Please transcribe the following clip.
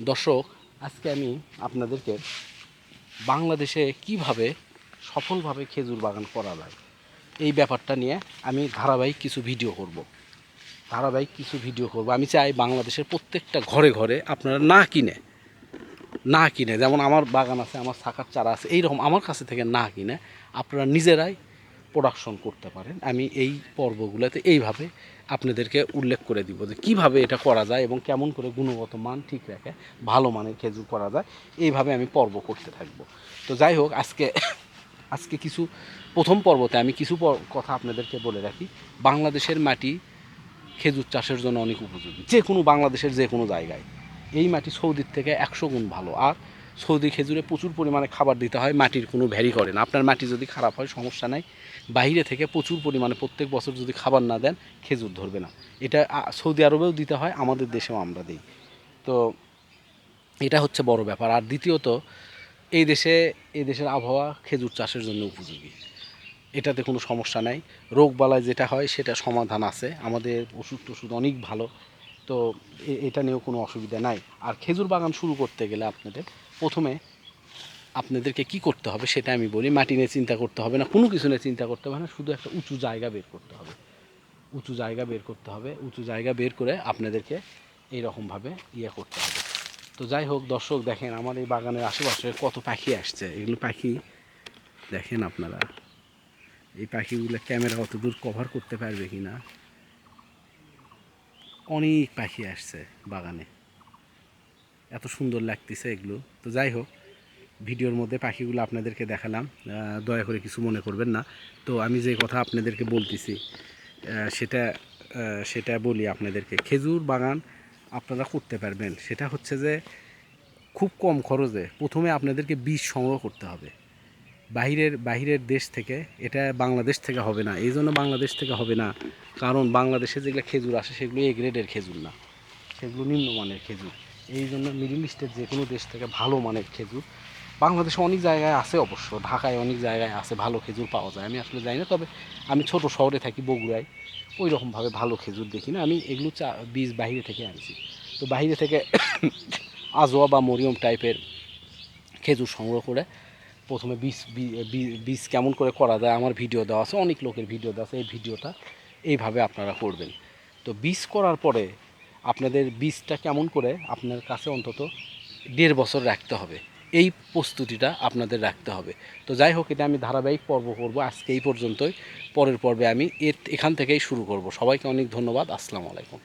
দর্শক, আজকে আমি আপনাদেরকে বাংলাদেশে কিভাবে সফলভাবে খেজুর বাগান করা যায় এই ব্যাপারটা নিয়ে আমি ধারাবাহিক কিছু ভিডিও করব। আমি চাই বাংলাদেশের প্রত্যেকটা ঘরে ঘরে আপনারা না কিনে যেমন আমার বাগান আছে, আমার শাখার চারা আছে, এইরকম আমার কাছে থেকে না কিনে আপনারা নিজেরাই প্রোডাকশন করতে পারেন। আমি এই পর্বগুলোতে এইভাবে আপনাদেরকে উল্লেখ করে দিব যে কীভাবে এটা করা যায় এবং কেমন করে গুণগত মান ঠিক রেখে ভালো মানের খেজুর করা যায়। এইভাবে আমি পর্ব করতে থাকবো। তো যাই হোক, আজকে কিছু প্রথম পর্বতে আমি কিছু কথা আপনাদেরকে বলে রাখি। বাংলাদেশের মাটি খেজুর চাষের জন্য অনেক উপযোগী, বাংলাদেশের যে কোনো জায়গায়। এই মাটি সৌদির থেকে 100 গুণ ভালো। আর সৌদি খেজুরে প্রচুর পরিমাণে খাবার দিতে হয়, মাটির কোনো ভ্যারি করে না। আপনার মাটি যদি খারাপ হয় সমস্যা নাই, বাইরে থেকে প্রচুর পরিমাণে প্রত্যেক বছর যদি খাবার না দেন খেজুর ধরবে না। এটা সৌদি আরবেও দিতে হয়, আমাদের দেশেও আমরা দিই। তো এটা হচ্ছে বড় ব্যাপার। আর দ্বিতীয়ত, এই দেশের আবহাওয়া খেজুর চাষের জন্য উপযোগী, এটাতে কোনো সমস্যা নাই। রোগবালাই যেটা হয় সেটা সমাধান আছে, আমাদের ওষুধ অনেক ভালো। তো এটা নিয়েও কোনো অসুবিধা নাই। আর খেজুর বাগান শুরু করতে গেলে প্রথমে আপনাদেরকে কি করতে হবে সেটা আমি বলি। মাটি নিয়ে চিন্তা করতে হবে না, কোনো কিছু নিয়ে চিন্তা করতে হবে না, শুধু একটা উঁচু জায়গা বের করতে হবে। উঁচু জায়গা বের করে আপনাদেরকে এইরকমভাবে করতে হবে। তো যাই হোক দর্শক, দেখেন আমার এই বাগানের আশেপাশে কত পাখি আসছে। এগুলো পাখি দেখেন আপনারা, এই পাখিগুলো ক্যামেরা অত দূর কভার করতে পারবে কি না। অনেক পাখি আসছে বাগানে, এত সুন্দর লাগতেছে এগুলো। তো যাই হোক, ভিডিওর মধ্যে পাখিগুলো আপনাদেরকে দেখালাম, দয়া করে কিছু মনে করবেন না। তো আমি যে কথা আপনাদেরকে বলতেছি সেটা বলি আপনাদেরকে। খেজুর বাগান আপনারা করতে পারবেন, সেটা হচ্ছে যে খুব কম খরচে প্রথমে আপনাদেরকে বীজ সংগ্রহ করতে হবে বাহিরের দেশ থেকে। এটা বাংলাদেশ থেকে হবে না। এই জন্য বাংলাদেশ থেকে হবে না কারণ বাংলাদেশে যেগুলো খেজুর আসে সেগুলো এ গ্রেডের খেজুর না, সেগুলো নিম্নমানের খেজুর। এই জন্য মিডল ইস্টের যে কোনো দেশ থেকে ভালো মানের খেজুর বাংলাদেশে অনেক জায়গায় আছে, অবশ্য ঢাকায় অনেক জায়গায় আছে ভালো খেজুর পাওয়া যায়। আমি আসলে জানি না, তবে আমি ছোট শহরে থাকি বগুড়ায়, ওই রকমভাবে ভালো খেজুর দেখি না। আমি এগুলো বীজ বাইরে থেকে আনছি। তো বাইরে থেকে আজোয়া বা মরিয়ম টাইপের খেজুর সংগ্রহ করে প্রথমে বীজ কেমন করে করা যায় আমার ভিডিও দেওয়া আছে, অনেক লোকের ভিডিও দেওয়া আছে। এই ভিডিওটা এইভাবে আপনারা করবেন। তো বীজ করার পরে আপনাদের বীজটা কেমন করে আপনার কাছে অন্তত 1.5 বছর রাখতে হবে, এই প্রস্তুতিটা আপনাদের রাখতে হবে। তো যাই হোক, এটা আমি ধারাবাহিক পর্ব করব। আজকে এই পর্যন্তই, পরের পর্বে আমি এখান থেকেই শুরু করব। সবাইকে অনেক ধন্যবাদ। আসসালামু আলাইকুম।